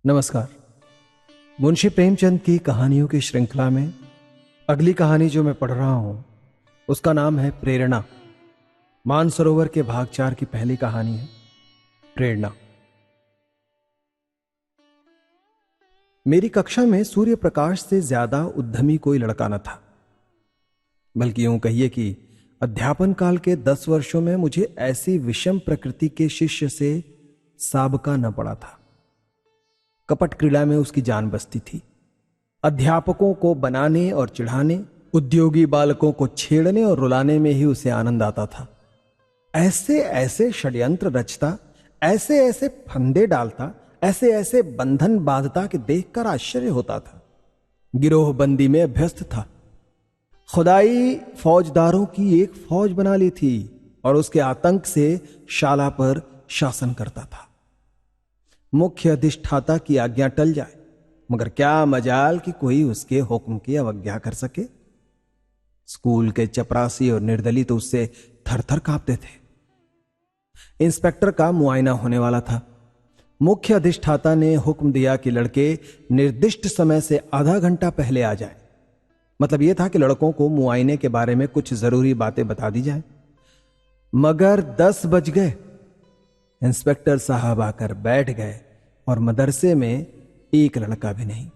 नमस्कार। मुंशी प्रेमचंद की कहानियों की श्रृंखला में अगली कहानी जो मैं पढ़ रहा हूं उसका नाम है प्रेरणा। मानसरोवर के भाग 4 की पहली कहानी है प्रेरणा। मेरी कक्षा में सूर्य प्रकाश से ज्यादा उद्यमी कोई लड़का न था, बल्कि यूं कहिए कि अध्यापन काल के 10 वर्षों में मुझे ऐसी विषम प्रकृति के शिष्य से साबका न पड़ा था। कपट क्रीड़ा में उसकी जान बसती थी। अध्यापकों को बनाने और चिढ़ाने, उद्योगी बालकों को छेड़ने और रुलाने में ही उसे आनंद आता था। ऐसे ऐसे षड्यंत्र रचता, ऐसे ऐसे फंदे डालता, ऐसे ऐसे बंधन बांधता कि देखकर आश्चर्य होता था। गिरोहबंदी में अभ्यस्त था। खुदाई फौजदारों की एक फौज बना ली थी और उसके आतंक से शाला पर शासन करता था। मुख्य अधिष्ठाता की आज्ञा टल जाए, मगर क्या मजाल कि कोई उसके हुक्म की अवज्ञा कर सके। स्कूल के चपरासी और निर्दली तो उससे थर थर कांपते थे। इंस्पेक्टर का मुआयना होने वाला था। मुख्य अधिष्ठाता ने हुक्म दिया कि लड़के निर्दिष्ट समय से आधा घंटा पहले आ जाए। मतलब यह था कि लड़कों को मुआयने के बारे में कुछ जरूरी बातें बता दी जाए। मगर 10 बज गए। इंस्पेक्टर साहब आकर बैठ गए और मदरसे में एक लड़का भी नहीं।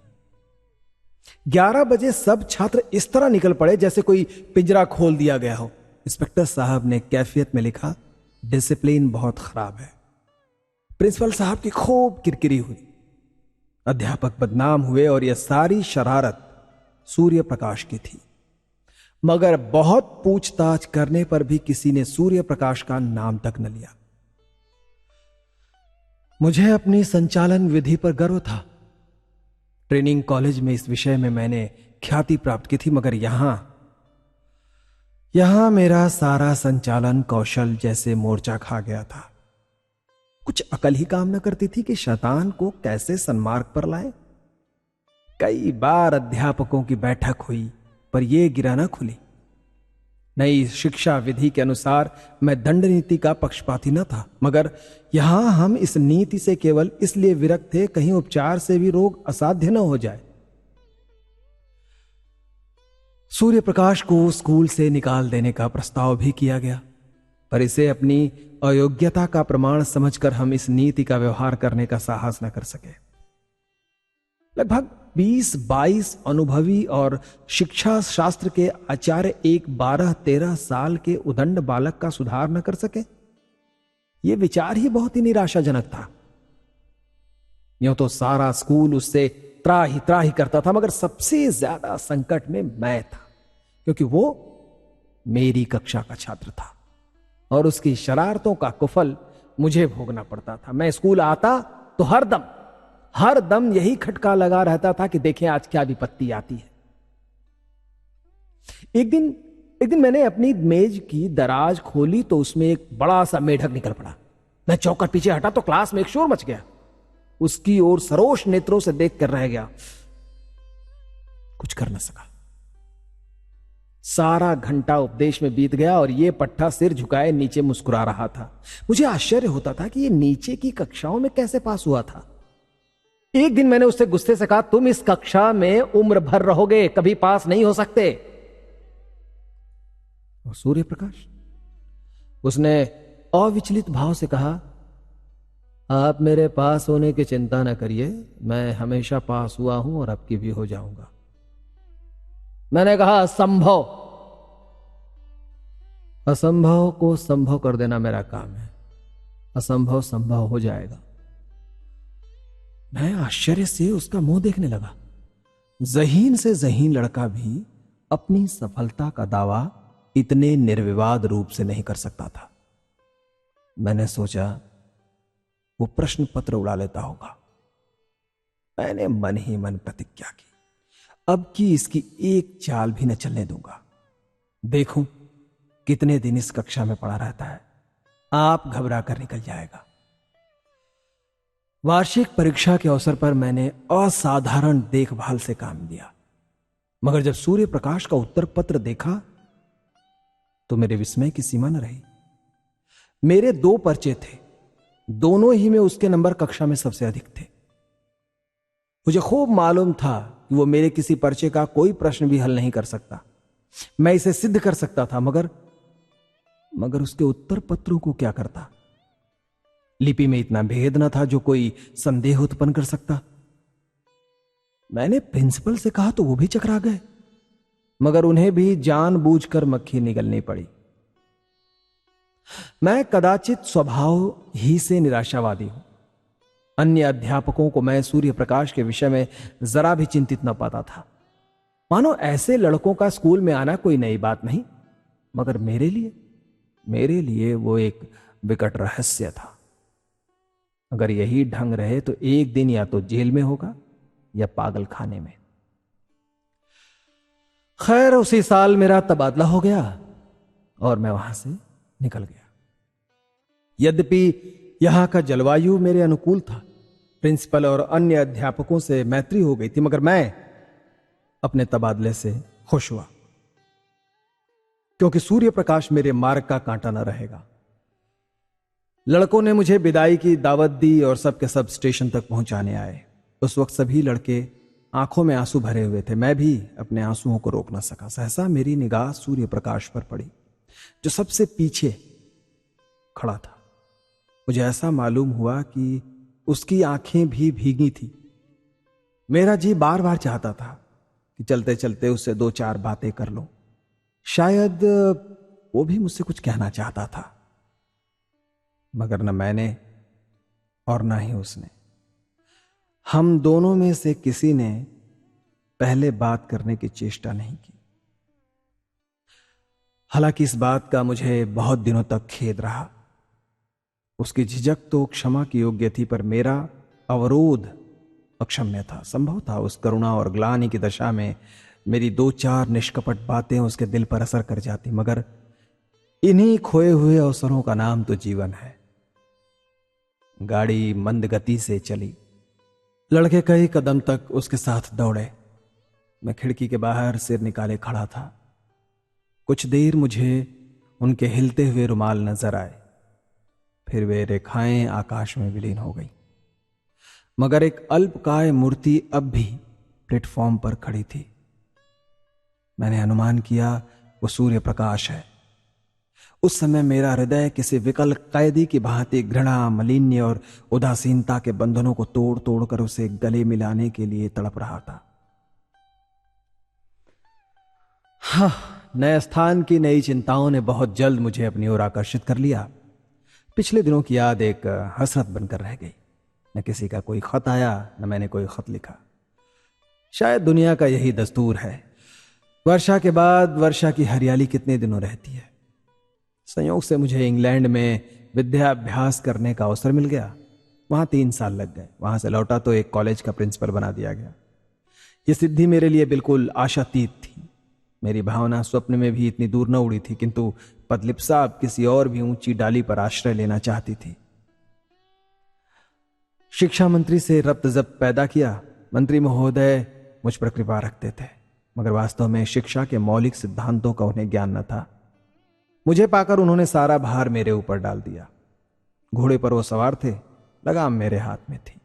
11 बजे सब छात्र इस तरह निकल पड़े जैसे कोई पिंजरा खोल दिया गया हो। इंस्पेक्टर साहब ने कैफियत में लिखा, डिसिप्लिन बहुत खराब है। प्रिंसिपल साहब की खूब किरकिरी हुई। अध्यापक बदनाम हुए और यह सारी शरारत सूर्य प्रकाश की थी। मगर बहुत पूछताछ करने पर भी किसी ने सूर्य प्रकाश का नाम तक न लिया। मुझे अपनी संचालन विधि पर गर्व था। ट्रेनिंग कॉलेज में इस विषय में मैंने ख्याति प्राप्त की थी, मगर यहां मेरा सारा संचालन कौशल जैसे मोर्चा खा गया था। कुछ अकल ही काम न करती थी कि शैतान को कैसे सन्मार्ग पर लाए। कई बार अध्यापकों की बैठक हुई, पर यह गिरा न खुली। नई शिक्षा विधि के अनुसार मैं दंड नीति का पक्षपाती न था, मगर यहां हम इस नीति से केवल इसलिए विरक्त थे कहीं उपचार से भी रोग असाध्य न हो जाए। सूर्य प्रकाश को स्कूल से निकाल देने का प्रस्ताव भी किया गया, पर इसे अपनी अयोग्यता का प्रमाण समझकर हम इस नीति का व्यवहार करने का साहस न कर सके। लगभग 20-22 अनुभवी और शिक्षा शास्त्र के आचार्य एक 12-13 साल के उदंड बालक का सुधार न कर सके। यह विचार ही बहुत ही निराशाजनक था। यूं तो सारा स्कूल उससे त्राही त्राही करता था, मगर सबसे ज्यादा संकट में मैं था, क्योंकि वो मेरी कक्षा का छात्र था और उसकी शरारतों का कुफल मुझे भोगना पड़ता था। मैं स्कूल आता तो हर दम यही खटका लगा रहता था कि देखें आज क्या विपत्ति आती है। एक दिन मैंने अपनी मेज की दराज खोली तो उसमें एक बड़ा सा मेढक निकल पड़ा। मैं चौंक कर पीछे हटा तो क्लास में एक शोर मच गया। उसकी ओर सरोष नेत्रों से देख कर रह गया, कुछ कर न सका। सारा घंटा उपदेश में बीत गया और यह पट्टा सिर झुकाए नीचे मुस्कुरा रहा था। मुझे आश्चर्य होता था कि यह नीचे की कक्षाओं में कैसे पास हुआ था। एक दिन मैंने उससे गुस्से से कहा, तुम इस कक्षा में उम्र भर रहोगे, कभी पास नहीं हो सकते। और सूर्य प्रकाश, उसने अविचलित भाव से कहा, आप मेरे पास होने की चिंता न करिए, मैं हमेशा पास हुआ हूं और अब की भी हो जाऊंगा। मैंने कहा, असंभव को संभव कर देना मेरा काम है। असंभव संभव हो जाएगा। मैं आश्चर्य से उसका मुंह देखने लगा। ज़हीन से ज़हीन लड़का भी अपनी सफलता का दावा इतने निर्विवाद रूप से नहीं कर सकता था। मैंने सोचा वो प्रश्न पत्र उड़ा लेता होगा। मैंने मन ही मन प्रतिज्ञा की, अब की इसकी एक चाल भी न चलने दूंगा। देखूं कितने दिन इस कक्षा में पड़ा रहता है, आप घबरा कर निकल जाएगा। वार्षिक परीक्षा के अवसर पर मैंने असाधारण देखभाल से काम लिया, मगर जब सूर्य प्रकाश का उत्तर पत्र देखा तो मेरे विस्मय की सीमा न रही। मेरे 2 पर्चे थे, दोनों ही में उसके नंबर कक्षा में सबसे अधिक थे। मुझे खूब मालूम था कि वो मेरे किसी पर्चे का कोई प्रश्न भी हल नहीं कर सकता। मैं इसे सिद्ध कर सकता था, मगर उसके उत्तर पत्रों को क्या करता? लिपि में इतना भेद न था जो कोई संदेह उत्पन्न कर सकता। मैंने प्रिंसिपल से कहा तो वो भी चकरा गए, मगर उन्हें भी जानबूझकर मक्खी निगलनी पड़ी। मैं कदाचित स्वभाव ही से निराशावादी हूं। अन्य अध्यापकों को मैं सूर्य प्रकाश के विषय में जरा भी चिंतित न पाता था, मानो ऐसे लड़कों का स्कूल में आना कोई नई बात नहीं। मगर मेरे लिए वो एक विकट रहस्य था। अगर यही ढंग रहे तो एक दिन या तो जेल में होगा या पागल खाने में। खैर, उसी साल मेरा तबादला हो गया और मैं वहां से निकल गया। यद्यपि यहां का जलवायु मेरे अनुकूल था, प्रिंसिपल और अन्य अध्यापकों से मैत्री हो गई थी, मगर मैं अपने तबादले से खुश हुआ, क्योंकि सूर्य प्रकाश मेरे मार्ग का कांटा न रहेगा। लड़कों ने मुझे विदाई की दावत दी और सब के सब स्टेशन तक पहुंचाने आए। उस वक्त सभी लड़के आंखों में आंसू भरे हुए थे। मैं भी अपने आंसुओं को रोक न सका। सहसा मेरी निगाह सूर्य प्रकाश पर पड़ी, जो सबसे पीछे खड़ा था। मुझे ऐसा मालूम हुआ कि उसकी आंखें भी भीगी थी। मेरा जी बार बार चाहता था कि चलते चलते उससे दो चार बातें कर लूं। शायद वो भी मुझसे कुछ कहना चाहता था, मगर न मैंने और न ही उसने। हम दोनों में से किसी ने पहले बात करने की चेष्टा नहीं की। हालांकि इस बात का मुझे बहुत दिनों तक खेद रहा। उसकी झिझक तो क्षमा की योग्य थी, पर मेरा अवरोध अक्षम्य था। संभव था उस करुणा और ग्लानि की दशा में मेरी दो चार निष्कपट बातें उसके दिल पर असर कर जाती, मगर इन्हीं खोए हुए अवसरों का नाम तो जीवन है। गाड़ी मंद गति से चली। लड़के कई कदम तक उसके साथ दौड़े। मैं खिड़की के बाहर सिर निकाले खड़ा था। कुछ देर मुझे उनके हिलते हुए रुमाल नजर आए, फिर वे रेखाएं आकाश में विलीन हो गई। मगर एक अल्पकाय मूर्ति अब भी प्लेटफॉर्म पर खड़ी थी। मैंने अनुमान किया वो सूर्य प्रकाश है। उस समय मेरा हृदय किसी विकल कैदी की भांति घृणा, मलिन्य और उदासीनता के बंधनों को तोड़ तोड़कर उसे गले मिलाने के लिए तड़प रहा था। हाँ, नए स्थान की नई चिंताओं ने बहुत जल्द मुझे अपनी ओर आकर्षित कर लिया। पिछले दिनों की याद एक हसरत बनकर रह गई। न किसी का कोई खत आया, न मैंने कोई खत लिखा। शायद दुनिया का यही दस्तूर है। वर्षा के बाद वर्षा की हरियाली कितने दिनों रहती है। संयोग से मुझे इंग्लैंड में विद्याभ्यास करने का अवसर मिल गया। वहां 3 साल लग गए। वहां से लौटा तो एक कॉलेज का प्रिंसिपल बना दिया गया। यह सिद्धि मेरे लिए बिल्कुल आशातीत थी। मेरी भावना स्वप्न में भी इतनी दूर न उड़ी थी, किंतु पदलिप्सा अब किसी और भी ऊंची डाली पर आश्रय लेना चाहती थी। शिक्षा मंत्री से रब्त जब्त पैदा किया। मंत्री महोदय मुझ पर कृपा रखते थे, मगर वास्तव में शिक्षा के मौलिक सिद्धांतों का उन्हें ज्ञान न था। मुझे पाकर उन्होंने सारा भार मेरे ऊपर डाल दिया। घोड़े पर वो सवार थे, लगाम मेरे हाथ में थी।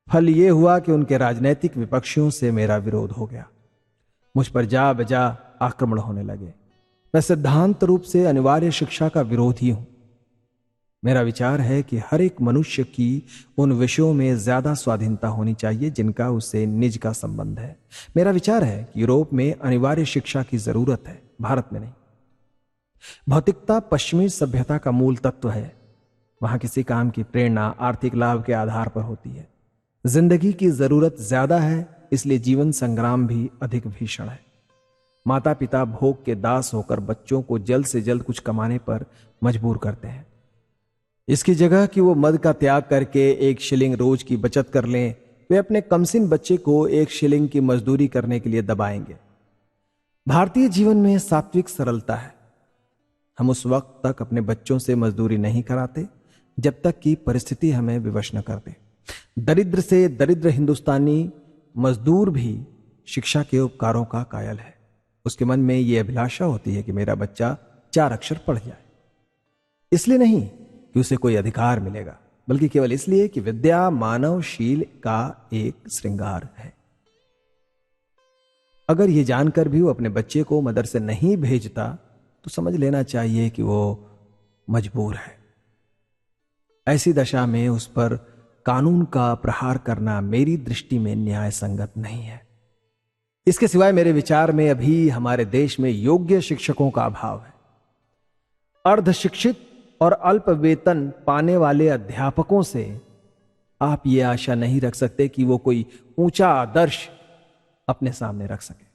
फल ये हुआ कि उनके राजनैतिक विपक्षियों से मेरा विरोध हो गया। मुझ पर जा बजा आक्रमण होने लगे। मैं सिद्धांत रूप से अनिवार्य शिक्षा का विरोधी हूं। मेरा विचार है कि हर एक मनुष्य की उन विषयों में ज्यादा स्वाधीनता होनी चाहिए जिनका उससे निज का संबंध है। मेरा विचार है कि यूरोप में अनिवार्य शिक्षा की जरूरत है, भारत में नहीं। भौतिकता पश्चिमी सभ्यता का मूल तत्व है। वहां किसी काम की प्रेरणा आर्थिक लाभ के आधार पर होती है। जिंदगी की जरूरत ज्यादा है, इसलिए जीवन संग्राम भी अधिक भीषण है। माता पिता भोग के दास होकर बच्चों को जल्द से जल्द कुछ कमाने पर मजबूर करते हैं। इसकी जगह कि वो मद का त्याग करके 1 शिलिंग रोज की बचत कर लें, वे अपने कमसिन बच्चे को 1 शिलिंग की मजदूरी करने के लिए दबाएंगे। भारतीय जीवन में सात्विक सरलता है। हम उस वक्त तक अपने बच्चों से मजदूरी नहीं कराते जब तक कि परिस्थिति हमें विवश न कर दे। दरिद्र से दरिद्र हिंदुस्तानी मजदूर भी शिक्षा के उपकारों का कायल है। उसके मन में यह अभिलाषा होती है कि मेरा बच्चा 4 अक्षर पढ़ जाए। इसलिए नहीं कि उसे कोई अधिकार मिलेगा, बल्कि केवल इसलिए कि विद्या मानवशील का एक श्रृंगार है। अगर यह जानकर भी वो अपने बच्चे को मदरसे नहीं भेजता तो समझ लेना चाहिए कि वो मजबूर है। ऐसी दशा में उस पर कानून का प्रहार करना मेरी दृष्टि में न्याय संगत नहीं है। इसके सिवाय मेरे विचार में अभी हमारे देश में योग्य शिक्षकों का अभाव है। अर्धशिक्षित और अल्प वेतन पाने वाले अध्यापकों से आप ये आशा नहीं रख सकते कि वो कोई ऊंचा आदर्श अपने सामने रख सके।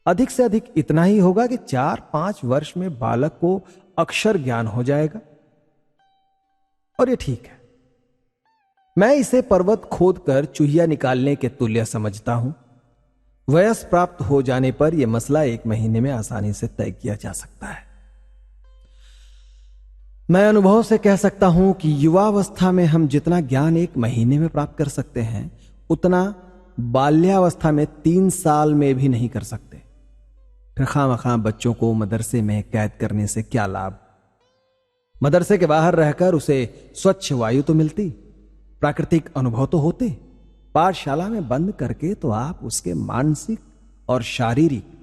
अधिक से अधिक इतना ही होगा कि 4-5 वर्ष में बालक को अक्षर ज्ञान हो जाएगा, और ये ठीक है। मैं इसे पर्वत खोदकर चूहिया निकालने के तुल्य समझता हूं। वयस प्राप्त हो जाने पर यह मसला 1 महीने में आसानी से तय किया जा सकता है। मैं अनुभव से कह सकता हूं कि युवावस्था में हम जितना ज्ञान 1 महीने में प्राप्त कर सकते हैं, उतना बाल्यावस्था में 3 साल में भी नहीं कर सकते। फिर खामखा बच्चों को मदरसे में कैद करने से क्या लाभ? मदरसे के बाहर रहकर उसे स्वच्छ वायु तो मिलती, प्राकृतिक अनुभव तो होते। पाठशाला में बंद करके तो आप उसके मानसिक और शारीरिक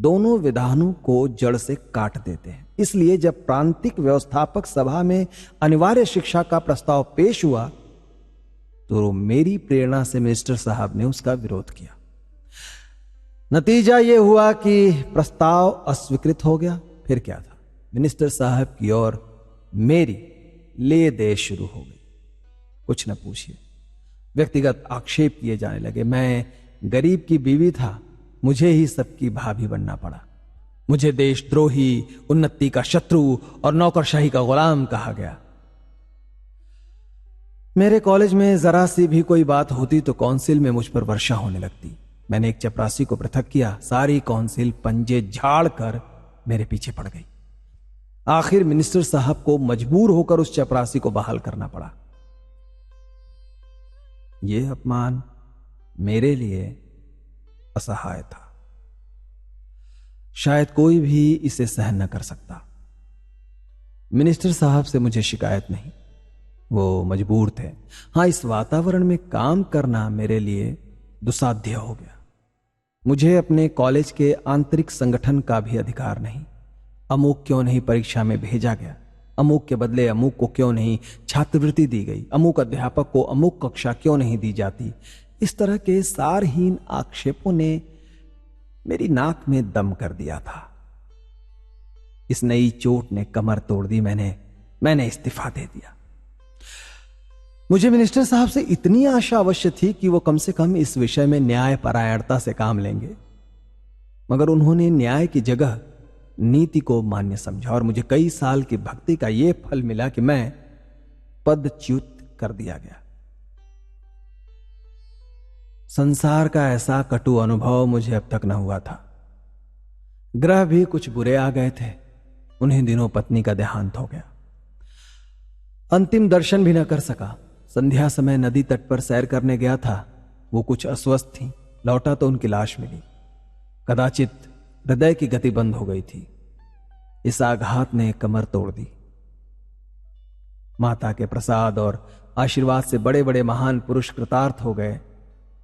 दोनों विधानों को जड़ से काट देते हैं। इसलिए जब प्रांतिक व्यवस्थापक सभा में अनिवार्य शिक्षा का प्रस्ताव पेश हुआ तो मेरी प्रेरणा से मिनिस्टर साहब ने उसका विरोध किया। नतीजा यह हुआ कि प्रस्ताव अस्वीकृत हो गया। फिर क्या था, मिनिस्टर साहब की ओर मेरी ले दे शुरू हो गई। कुछ न पूछिए, व्यक्तिगत आक्षेप किए जाने लगे। मैं गरीब की बीवी था, मुझे ही सबकी भाभी बनना पड़ा। मुझे देशद्रोही, उन्नति का शत्रु और नौकरशाही का गुलाम कहा गया। मेरे कॉलेज में जरा सी भी कोई बात होती तो काउंसिल में मुझ पर वर्षा होने लगती। मैंने एक चपरासी को पृथक किया, सारी काउंसिल पंजे झाड़ कर मेरे पीछे पड़ गई। आखिर मिनिस्टर साहब को मजबूर होकर उस चपरासी को बहाल करना पड़ा। यह अपमान मेरे लिए असहाय था। शायद कोई भी इसे सहन न कर सकता। मिनिस्टर साहब से मुझे शिकायत नहीं, वो मजबूर थे। हां, इस वातावरण में काम करना मेरे लिए दुस्साध्य हो गया। मुझे अपने कॉलेज के आंतरिक संगठन का भी अधिकार नहीं। अमुक क्यों नहीं परीक्षा में भेजा गया, अमुक के बदले अमुक को क्यों नहीं छात्रवृत्ति दी गई, अमुक अध्यापक को अमुक कक्षा क्यों नहीं दी जाती। इस तरह के सारहीन आक्षेपों ने मेरी नाक में दम कर दिया था। इस नई चोट ने कमर तोड़ दी। मैंने इस्तीफा दे दिया। मुझे मिनिस्टर साहब से इतनी आशा अवश्य थी कि वो कम से कम इस विषय में न्याय परायणता से काम लेंगे, मगर उन्होंने न्याय की जगह नीति को मान्य समझा और मुझे कई साल की भक्ति का यह फल मिला कि मैं पदच्युत कर दिया गया। संसार का ऐसा कटु अनुभव मुझे अब तक न हुआ था। ग्रह भी कुछ बुरे आ गए थे। उन्हीं दिनों पत्नी का देहांत हो गया। अंतिम दर्शन भी न कर सका। संध्या समय नदी तट पर सैर करने गया था। वो कुछ अस्वस्थ थी। लौटा तो उनकी लाश मिली। कदाचित हृदय की गति बंद हो गई थी। इस आघात ने कमर तोड़ दी। माता के प्रसाद और आशीर्वाद से बड़े बड़े महान पुरुष कृतार्थ हो गए।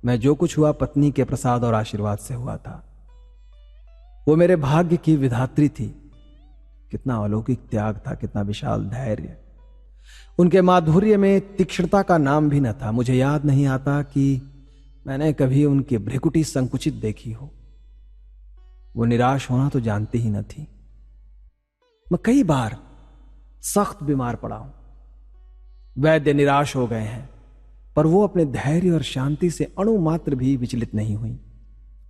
मैं जो कुछ हुआ पत्नी के प्रसाद और आशीर्वाद से हुआ था। वो मेरे भाग्य की विधात्री थी। कितना अलौकिक त्याग था, कितना विशाल धैर्य। उनके माधुर्य में तीक्ष्णता का नाम भी न था। मुझे याद नहीं आता कि मैंने कभी उनकी भ्रिकुटी संकुचित देखी हो। वो निराश होना तो जानती ही न थी। मैं कई बार सख्त बीमार पड़ा हूं। वैद्य निराश हो गए हैं, पर वो अपने धैर्य और शांति से अणु मात्र भी विचलित नहीं हुई।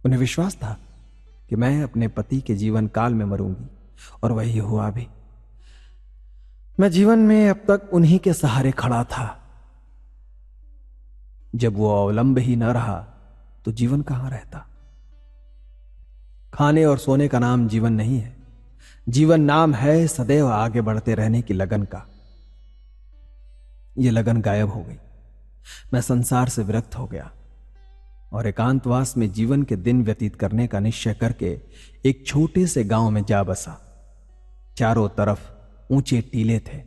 उन्हें विश्वास था कि मैं अपने पति के जीवन काल में मरूंगी, और वही हुआ भी। मैं जीवन में अब तक उन्हीं के सहारे खड़ा था। जब वो अवलंब ही न रहा तो जीवन कहां रहता। खाने और सोने का नाम जीवन नहीं है। जीवन नाम है सदैव आगे बढ़ते रहने की लगन का। यह लगन गायब हो गई। मैं संसार से विरक्त हो गया और एकांतवास में जीवन के दिन व्यतीत करने का निश्चय करके एक छोटे से गांव में जा बसा। चारों तरफ ऊंचे टीले थे।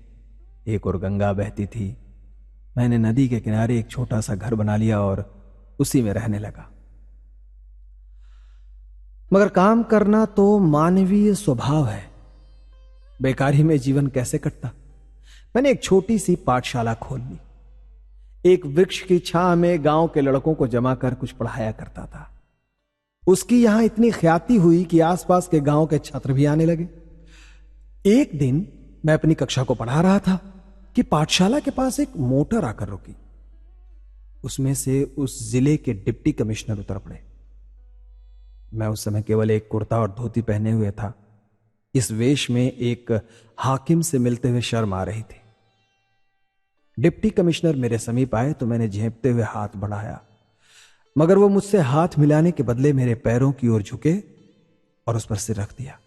एक और गंगा बहती थी, मैंने नदी के किनारे एक छोटा सा घर बना लिया और उसी में रहने लगा। मगर काम करना तो मानवीय स्वभाव है, बेकारी में जीवन कैसे कटता। मैंने एक छोटी सी पाठशाला खोल ली। एक वृक्ष की छांव में गांव के लड़कों को जमा कर कुछ पढ़ाया करता था। उसकी यहां इतनी ख्याति हुई कि आसपास के गांव के छात्र भी आने लगे। एक दिन मैं अपनी कक्षा को पढ़ा रहा था कि पाठशाला के पास एक मोटर आकर रुकी। उसमें से उस जिले के डिप्टी कमिश्नर उतर पड़े। मैं उस समय केवल एक कुर्ता और धोती पहने हुए था। इस वेश में एक हाकिम से मिलते हुए शर्म आ रही थी। डिप्टी कमिश्नर मेरे समीप आए तो मैंने झेंपते हुए हाथ बढ़ाया, मगर वो मुझसे हाथ मिलाने के बदले मेरे पैरों की ओर झुके और उस पर सिर रख दिया।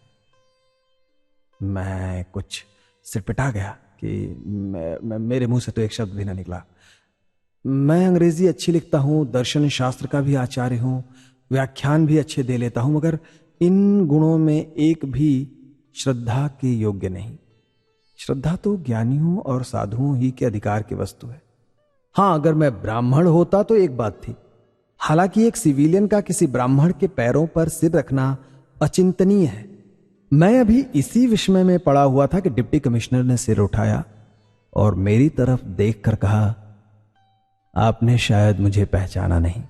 मैं कुछ सिरपिटा गया कि मेरे मुंह से तो एक शब्द भी ना निकला। मैं अंग्रेजी अच्छी लिखता हूं, दर्शन शास्त्र का भी आचार्य हूं, व्याख्यान भी अच्छे दे लेता हूं, मगर इन गुणों में एक भी श्रद्धा के योग्य नहीं। श्रद्धा तो ज्ञानियों और साधुओं ही के अधिकार की वस्तु है। हां, अगर मैं ब्राह्मण होता तो एक बात थी। हालांकि एक सिविलियन का किसी ब्राह्मण के पैरों पर सिर रखना अचिंतनीय है। मैं अभी इसी विषय में पड़ा हुआ था कि डिप्टी कमिश्नर ने सिर उठाया और मेरी तरफ देखकर कहा, आपने शायद मुझे पहचाना नहीं।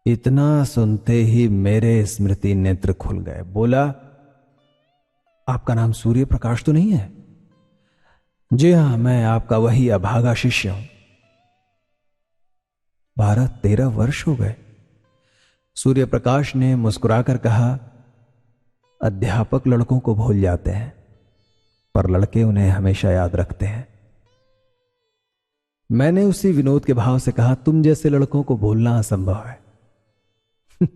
इतना सुनते ही मेरे स्मृति नेत्र खुल गए। बोला, आपका नाम सूर्य प्रकाश तो नहीं है? जी हां, मैं आपका वही अभागा शिष्य हूं। 12-13 वर्ष हो गए। सूर्य प्रकाश ने मुस्कुराकर कहा, अध्यापक लड़कों को भूल जाते हैं, पर लड़के उन्हें हमेशा याद रखते हैं। मैंने उसी विनोद के भाव से कहा, तुम जैसे लड़कों को भूलना असंभव है।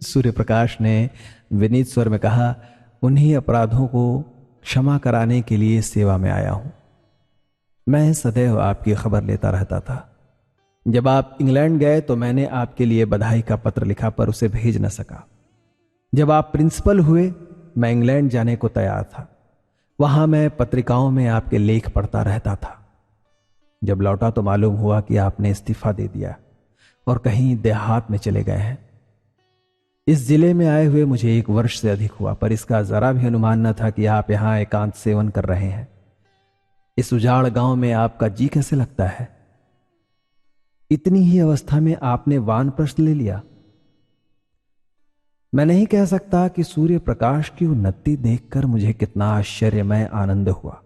सूर्य प्रकाश ने विनीत स्वर में कहा, उन्हीं अपराधों को क्षमा कराने के लिए सेवा में आया हूं। मैं सदैव आपकी खबर लेता रहता था। जब आप इंग्लैंड गए तो मैंने आपके लिए बधाई का पत्र लिखा, पर उसे भेज न सका। जब आप प्रिंसिपल हुए मैं इंग्लैंड जाने को तैयार था। वहां मैं पत्रिकाओं में आपके लेख पढ़ता रहता था। जब लौटा तो मालूम हुआ कि आपने इस्तीफा दे दिया और कहीं देहात में चले गए हैं। इस जिले में आए हुए मुझे 1 वर्ष से अधिक हुआ, पर इसका जरा भी अनुमान न था कि आप यहां एकांत सेवन कर रहे हैं। इस उजाड़ गांव में आपका जी कैसे लगता है? इतनी ही अवस्था में आपने वानप्रस्थ ले लिया। मैं नहीं कह सकता कि सूर्य प्रकाश की उन्नति देखकर मुझे कितना आश्चर्यमय आनंद हुआ।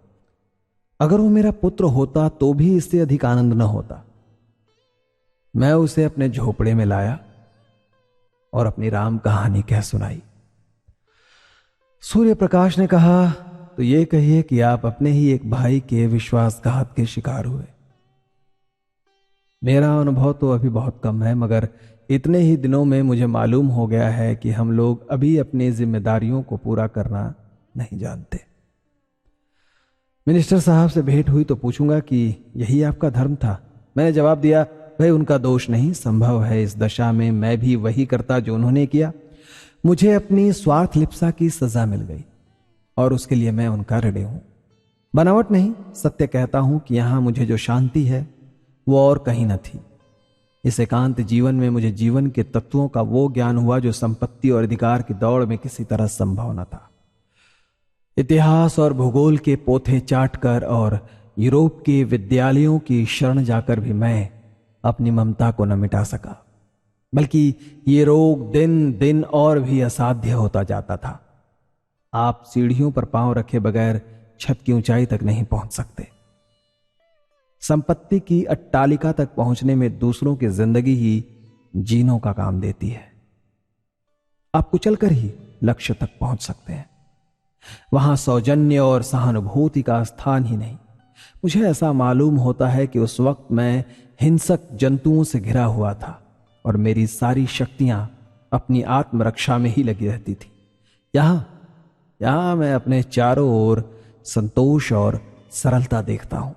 अगर वो मेरा पुत्र होता तो भी इससे अधिक आनंद न होता। मैं उसे अपने झोपड़े में लाया और अपनी राम कहानी कह सुनाई। सूर्य प्रकाश ने कहा, तो ये कहिए कि आप अपने ही एक भाई के विश्वासघात के शिकार हुए। मेरा अनुभव तो अभी बहुत कम है, मगर इतने ही दिनों में मुझे मालूम हो गया है कि हम लोग अभी अपनी जिम्मेदारियों को पूरा करना नहीं जानते। मिनिस्टर साहब से भेंट हुई तो पूछूंगा कि यही आपका धर्म था। मैंने जवाब दिया, भाई उनका दोष नहीं, संभव है इस दशा में मैं भी वही करता जो उन्होंने किया। मुझे अपनी स्वार्थ लिप्सा की सजा मिल गई और उसके लिए मैं उनका ऋणी हूं। बनावट नहीं, सत्य कहता हूं कि यहां मुझे जो शांति है वो और कहीं न थी। इस एकांत जीवन में मुझे जीवन के तत्वों का वो ज्ञान हुआ जो संपत्ति और अधिकार की दौड़ में किसी तरह संभव न था। इतिहास और भूगोल के पोथे चाटकर और यूरोप के विद्यालयों की शरण जाकर भी मैं अपनी ममता को न मिटा सका, बल्कि ये रोग दिन दिन और भी असाध्य होता जाता था। आप सीढ़ियों पर पांव रखे बगैर छत की ऊंचाई तक नहीं पहुंच सकते। संपत्ति की अट्टालिका तक पहुंचने में दूसरों की जिंदगी ही जीनों का काम देती है। आप कुचलकर ही लक्ष्य तक पहुंच सकते हैं। वहां सौजन्य और सहानुभूति का स्थान ही नहीं। मुझे ऐसा मालूम होता है कि उस वक्त मैं हिंसक जंतुओं से घिरा हुआ था और मेरी सारी शक्तियां अपनी आत्मरक्षा में ही लगी रहती थी। यहां मैं अपने चारों ओर संतोष और सरलता देखता हूं।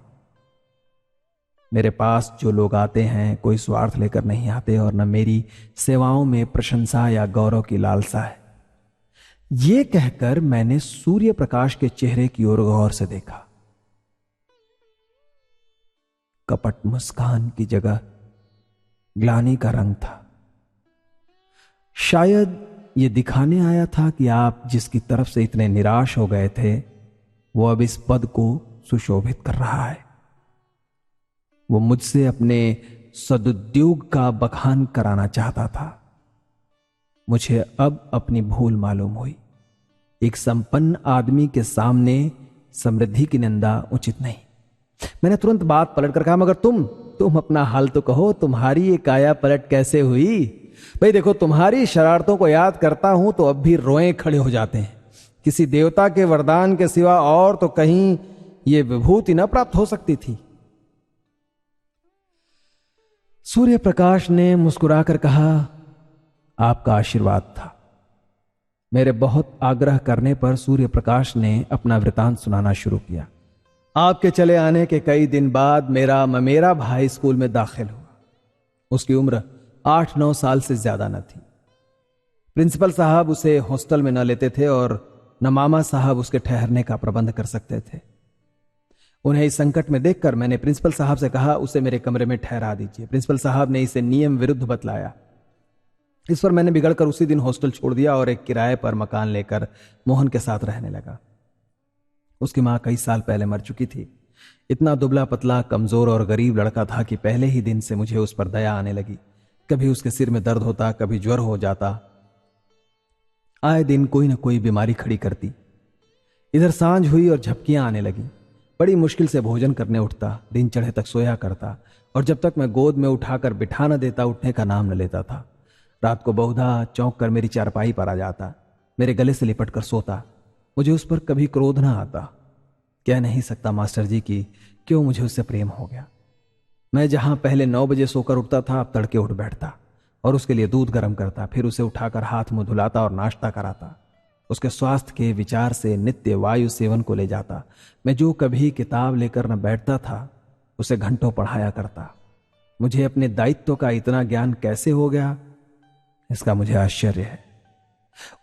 मेरे पास जो लोग आते हैं कोई स्वार्थ लेकर नहीं आते और न मेरी सेवाओं में प्रशंसा या गौरव की लालसा है। यह कहकर मैंने सूर्य प्रकाश के चेहरे की ओर गौर से देखा। कपट मुस्कान की जगह ग्लानि का रंग था। शायद यह दिखाने आया था कि आप जिसकी तरफ से इतने निराश हो गए थे वो अब इस पद को सुशोभित कर रहा है। वो मुझसे अपने सदुद्योग का बखान कराना चाहता था। मुझे अब अपनी भूल मालूम हुई। एक संपन्न आदमी के सामने समृद्धि की निंदा उचित नहीं। मैंने तुरंत बात पलटकर कहा, मगर तुम अपना हाल तो कहो, तुम्हारी ये काया पलट कैसे हुई? भाई देखो, तुम्हारी शरारतों को याद करता हूं तो अब भी रोए खड़े हो जाते हैं। किसी देवता के वरदान के सिवा और तो कहीं ये विभूति न प्राप्त हो सकती थी। सूर्य प्रकाश ने मुस्कुराकर कहा, आपका आशीर्वाद था। मेरे बहुत आग्रह करने पर सूर्य प्रकाश ने अपना वृतांत सुनाना शुरू किया। आपके चले आने के कई दिन बाद मेरा ममेरा भाई स्कूल में दाखिल हुआ। उसकी उम्र 8-9 साल से ज्यादा न थी। प्रिंसिपल साहब उसे हॉस्टल में न लेते थे और न मामा साहब उसके ठहरने का प्रबंध कर सकते थे। उन्हें इस संकट में देखकर मैंने प्रिंसिपल साहब से कहा, उसे मेरे कमरे में ठहरा दीजिए। प्रिंसिपल साहब ने इसे नियम विरुद्ध बतलाया। इस पर मैंने बिगड़कर उसी दिन हॉस्टल छोड़ दिया और एक किराए पर मकान लेकर मोहन के साथ रहने लगा। उसकी मां कई साल पहले मर चुकी थी। इतना दुबला पतला, कमजोर और गरीब लड़का था कि पहले ही दिन से मुझे उस पर दया आने लगी। कभी उसके सिर में दर्द होता, कभी ज्वर हो जाता। आए दिन कोई ना कोई बीमारी खड़ी करती। इधर सांझ हुई और झपकियां आने लगी। बड़ी मुश्किल से भोजन करने उठता, दिन चढ़े तक सोया करता और जब तक मैं गोद में उठाकर बिठा न देता उठने का नाम न लेता था। रात को बहुधा चौंक कर मेरी चारपाई पर आ जाता, मेरे गले से लिपट कर सोता। मुझे उस पर कभी क्रोध ना आता। कह नहीं सकता मास्टर जी की क्यों मुझे उससे प्रेम हो गया। मैं जहां पहले 9 बजे सोकर उठता था, अब तड़के उठ बैठता और उसके लिए दूध गर्म करता, फिर उसे उठाकर हाथ मुंह धुलाता और नाश्ता कराता। उसके स्वास्थ्य के विचार से नित्य वायु सेवन को ले जाता। मैं जो कभी किताब लेकर न बैठता था उसे घंटों पढ़ाया करता। मुझे अपने दायित्व का इतना ज्ञान कैसे हो गया, इसका मुझे आश्चर्य है।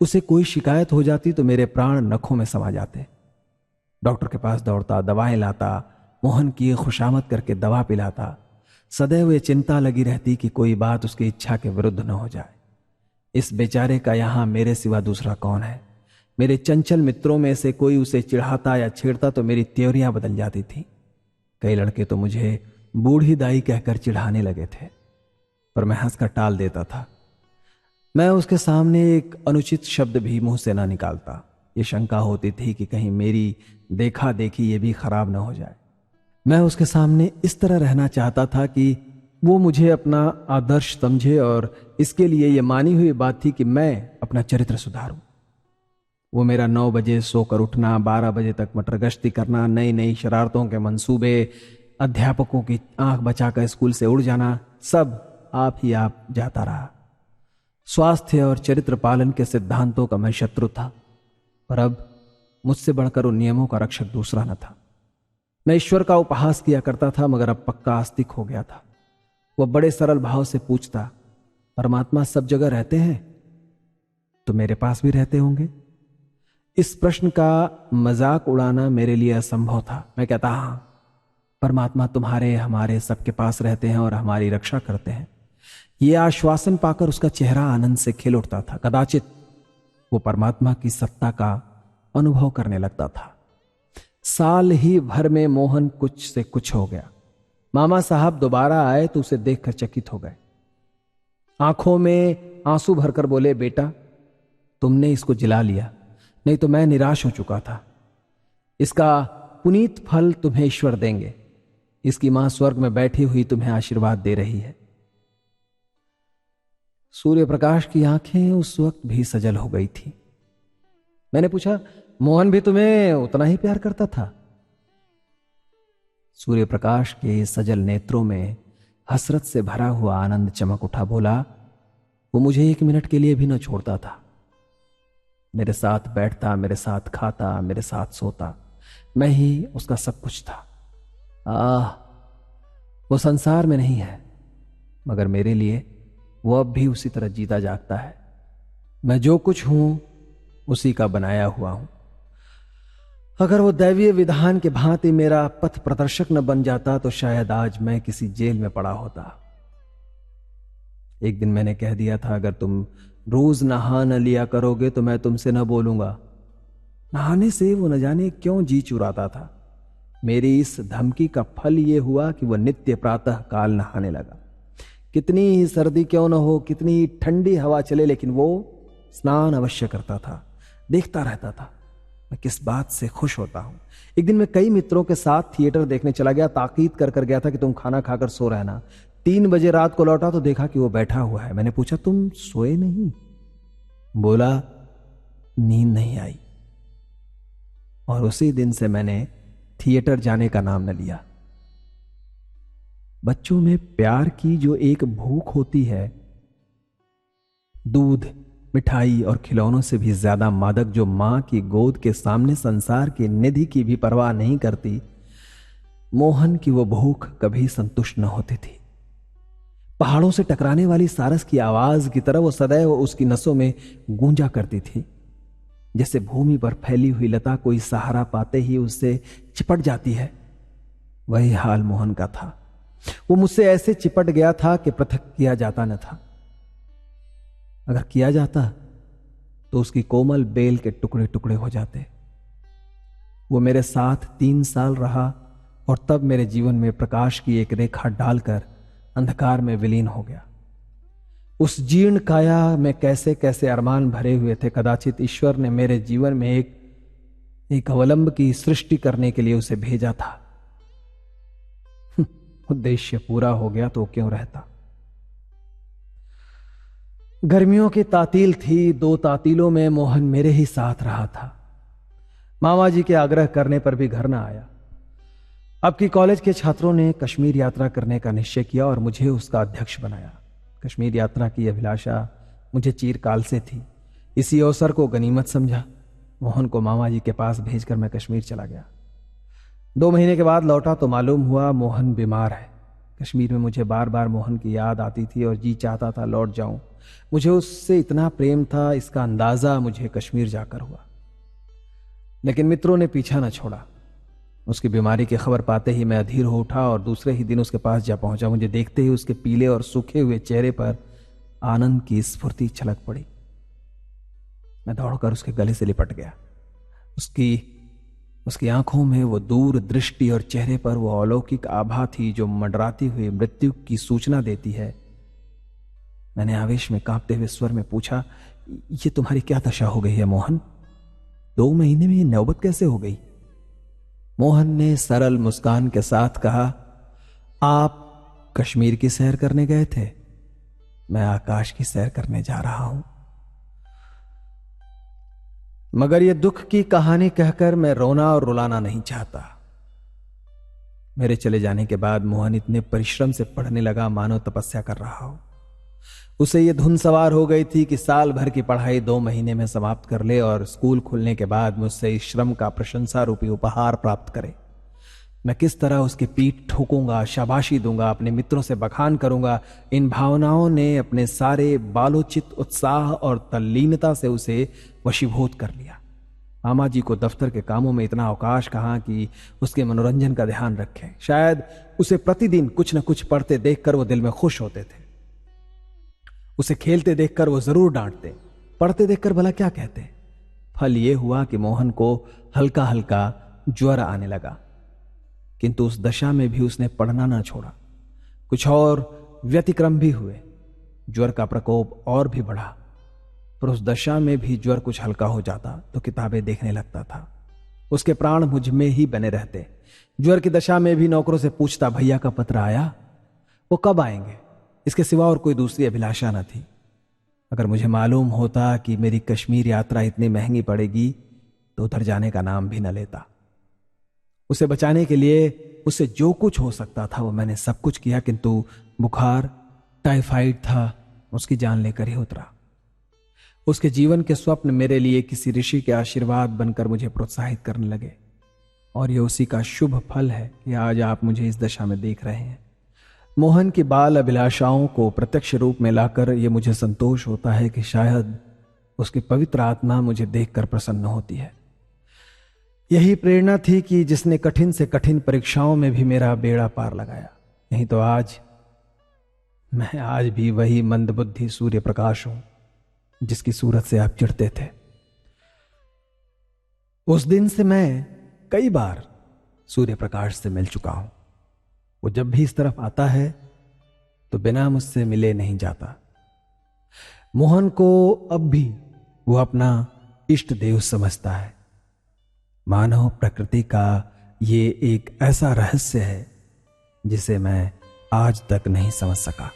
उसे कोई शिकायत हो जाती तो मेरे प्राण नखों में समा जाते। डॉक्टर के पास दौड़ता, दवाएं लाता, मोहन की खुशामद करके दवा पिलाता। सदैव ये चिंता लगी रहती कि कोई बात उसकी इच्छा के विरुद्ध न हो जाए। इस बेचारे का यहां मेरे सिवा दूसरा कौन है? मेरे चंचल मित्रों में से कोई उसे चिढ़ाता या छेड़ता तो मेरी त्योरियां बदल जाती थी। कई लड़के तो मुझे बूढ़ी दाई कहकर चिढ़ाने लगे थे, पर मैं हंसकर टाल देता था। मैं उसके सामने एक अनुचित शब्द भी मुंह से ना निकालता। ये शंका होती थी कि कहीं मेरी देखा देखी ये भी खराब ना हो जाए। मैं उसके सामने इस तरह रहना चाहता था कि वो मुझे अपना आदर्श समझे और इसके लिए ये मानी हुई बात थी कि मैं अपना चरित्र सुधारूं। वो मेरा 9 बजे सोकर उठना, 12 बजे तक मटर गश्ती करना, नई नई शरारतों के मंसूबे, अध्यापकों की आंख बचाकर स्कूल से उड़ जाना, सब आप ही आप जाता रहा। स्वास्थ्य और चरित्र पालन के सिद्धांतों का मैं शत्रु था, पर अब मुझसे बढ़कर उन नियमों का रक्षक दूसरा न था। मैं ईश्वर का उपहास किया करता था, मगर अब पक्का आस्तिक हो गया था। वह बड़े सरल भाव से पूछता, परमात्मा सब जगह रहते हैं तो मेरे पास भी रहते होंगे? इस प्रश्न का मजाक उड़ाना मेरे लिए असंभव था। मैं कहता, हां, परमात्मा तुम्हारे हमारे सबके पास रहते हैं और हमारी रक्षा करते हैं। यह आश्वासन पाकर उसका चेहरा आनंद से खिल उठता था। कदाचित वो परमात्मा की सत्ता का अनुभव करने लगता था। साल ही भर में मोहन कुछ से कुछ हो गया। मामा साहब दोबारा आए तो उसे देखकर चकित हो गए। आंखों में आंसू भरकर बोले, बेटा तुमने इसको जिला लिया, नहीं तो मैं निराश हो चुका था। इसका पुनीत फल तुम्हें ईश्वर देंगे। इसकी मां स्वर्ग में बैठी हुई तुम्हें आशीर्वाद दे रही है। सूर्य प्रकाश की आंखें उस वक्त भी सजल हो गई थी। मैंने पूछा, मोहन भी तुम्हें उतना ही प्यार करता था? सूर्य प्रकाश के सजल नेत्रों में हसरत से भरा हुआ आनंद चमक उठा। बोला, वो मुझे 1 मिनट के लिए भी न छोड़ता था। मेरे साथ बैठता, मेरे साथ खाता, मेरे साथ सोता। मैं ही उसका सब कुछ था। वो संसार में नहीं है, मगर मेरे लिए वो अब भी उसी तरह जीता जागता है। मैं जो कुछ हूं उसी का बनाया हुआ हूं। अगर वो दैवीय विधान के भांति मेरा पथ प्रदर्शक न बन जाता तो शायद आज मैं किसी जेल में पड़ा होता। एक दिन मैंने कह दिया था, अगर तुम रोज नहा न लिया करोगे तो मैं तुमसे न बोलूंगा। नहाने से वो न जाने क्यों जी चुराता था। मेरी इस धमकी का फल ये हुआ कि वह नित्य प्रातः काल नहाने लगा। कितनी ही सर्दी क्यों न हो, कितनी ही ठंडी हवा चले, लेकिन वो स्नान अवश्य करता था। देखता रहता था मैं किस बात से खुश होता हूं। एक दिन मैं कई मित्रों के साथ थिएटर देखने चला गया। ताकीद कर कर गया था कि तुम खाना खाकर सो रहना। 3 बजे रात को लौटा तो देखा कि वो बैठा हुआ है। मैंने पूछा, तुम सोए नहीं? बोला, नींद नहीं आई। और उसी दिन से मैंने थिएटर जाने का नाम न लिया। बच्चों में प्यार की जो एक भूख होती है, दूध, मिठाई और खिलौनों से भी ज्यादा मादक, जो मां की गोद के सामने संसार की निधि की भी परवाह नहीं करती, मोहन की वो भूख कभी संतुष्ट न होती थी। पहाड़ों से टकराने वाली सारस की आवाज की तरह वो सदैव उसकी नसों में गूंजा करती थी। जैसे भूमि पर फैली हुई लता कोई सहारा पाते ही उससे चिपट जाती है, वही हाल मोहन का था। वो मुझसे ऐसे चिपट गया था कि पृथक किया जाता न था। अगर किया जाता तो उसकी कोमल बेल के टुकड़े टुकड़े हो जाते। वो मेरे साथ 3 साल रहा और तब मेरे जीवन में प्रकाश की एक रेखा डालकर अंधकार में विलीन हो गया। उस जीर्ण काया में कैसे कैसे अरमान भरे हुए थे। कदाचित ईश्वर ने मेरे जीवन में एक अवलंब की सृष्टि करने के लिए उसे भेजा था। उद्देश्य पूरा हो गया तो क्यों रहता। गर्मियों की तातील थी। 2 तातीलों में मोहन मेरे ही साथ रहा था। मामा जी के आग्रह करने पर भी घर न आया। अब की कॉलेज के छात्रों ने कश्मीर यात्रा करने का निश्चय किया और मुझे उसका अध्यक्ष बनाया। कश्मीर यात्रा की अभिलाषा मुझे चिरकाल से थी। इसी अवसर को गनीमत समझा। मोहन को मामा जी के पास भेजकर मैं कश्मीर चला गया। 2 महीने के बाद लौटा तो मालूम हुआ मोहन बीमार है। कश्मीर में मुझे बार बार मोहन की याद आती थी और जी चाहता था लौट जाऊं। मुझे उससे इतना प्रेम था, इसका अंदाजा मुझे कश्मीर जाकर हुआ। लेकिन मित्रों ने पीछा न छोड़ा। उसकी बीमारी की खबर पाते ही मैं अधीर हो उठा और दूसरे ही दिन उसके पास जा पहुंचा। मुझे देखते ही उसके पीले और सूखे हुए चेहरे पर आनंद की स्फूर्ति छलक पड़ी। मैं दौड़कर उसके गले से लिपट गया। उसकी आंखों में वो दूर दृष्टि और चेहरे पर वो अलौकिक आभा थी जो मंडराती हुई मृत्यु की सूचना देती है। मैंने आवेश में कांपते हुए स्वर में पूछा, ये तुम्हारी क्या दशा हो गई है मोहन? 2 महीने में ये नौबत कैसे हो गई? मोहन ने सरल मुस्कान के साथ कहा, आप कश्मीर की सैर करने गए थे, मैं आकाश की सैर करने जा रहा हूं। मगर यह दुख की कहानी कहकर मैं रोना और रुलाना नहीं चाहता। मेरे चले जाने के बाद मोहन इतने परिश्रम से पढ़ने लगा मानो तपस्या कर रहा हो। उसे यह धुन सवार हो गई थी कि साल भर की पढ़ाई 2 महीने में समाप्त कर ले और स्कूल खुलने के बाद मुझसे इस श्रम का प्रशंसा रूपी उपहार प्राप्त करे। मैं किस तरह उसकी पीठ ठोकूंगा, शाबाशी दूंगा, अपने मित्रों से बखान करूंगा। इन भावनाओं ने अपने सारे बालोचित उत्साह और तल्लीनता से उसे वशीभूत कर लिया। मामा जी को दफ्तर के कामों में इतना अवकाश कहां कि उसके मनोरंजन का ध्यान रखें। शायद उसे प्रतिदिन कुछ न कुछ पढ़ते देखकर वो दिल में खुश होते थे। उसे खेलते देखकर वो जरूर डांटते, पढ़ते देखकर भला क्या कहते। फल ये हुआ कि मोहन को हल्का हल्का ज्वर आने लगा, किंतु उस दशा में भी उसने पढ़ना ना छोड़ा। कुछ और व्यतिक्रम भी हुए। ज्वर का प्रकोप और भी बढ़ा, पर उस दशा में भी ज्वर कुछ हल्का हो जाता तो किताबें देखने लगता था। उसके प्राण मुझ में ही बने रहते। ज्वर की दशा में भी नौकरों से पूछता, भैया का पत्र आया? वो कब आएंगे? इसके सिवा और कोई दूसरी अभिलाषा न थी। अगर मुझे मालूम होता कि मेरी कश्मीर यात्रा इतनी महंगी पड़ेगी तो उधर जाने का नाम भी न लेता। उसे बचाने के लिए उससे जो कुछ हो सकता था वो मैंने सब कुछ किया, किंतु बुखार, टाइफाइड था, उसकी जान लेकर ही उतरा। उसके जीवन के स्वप्न मेरे लिए किसी ऋषि के आशीर्वाद बनकर मुझे प्रोत्साहित करने लगे, और यह उसी का शुभ फल है कि आज आप मुझे इस दशा में देख रहे हैं। मोहन की बाल अभिलाषाओं को प्रत्यक्ष रूप में लाकर यह मुझे संतोष होता है कि शायद उसकी पवित्र आत्मा मुझे देखकर प्रसन्न होती है। यही प्रेरणा थी कि जिसने कठिन से कठिन परीक्षाओं में भी मेरा बेड़ा पार लगाया। नहीं तो आज मैं आज भी वही मंदबुद्धि सूर्य प्रकाश हूं जिसकी सूरत से आप चिढ़ते थे। उस दिन से मैं कई बार सूर्य प्रकाश से मिल चुका हूं। वो जब भी इस तरफ आता है तो बिना मुझसे मिले नहीं जाता। मोहन को अब भी वो अपना इष्ट देव समझता है। मानव प्रकृति का ये एक ऐसा रहस्य है जिसे मैं आज तक नहीं समझ सका।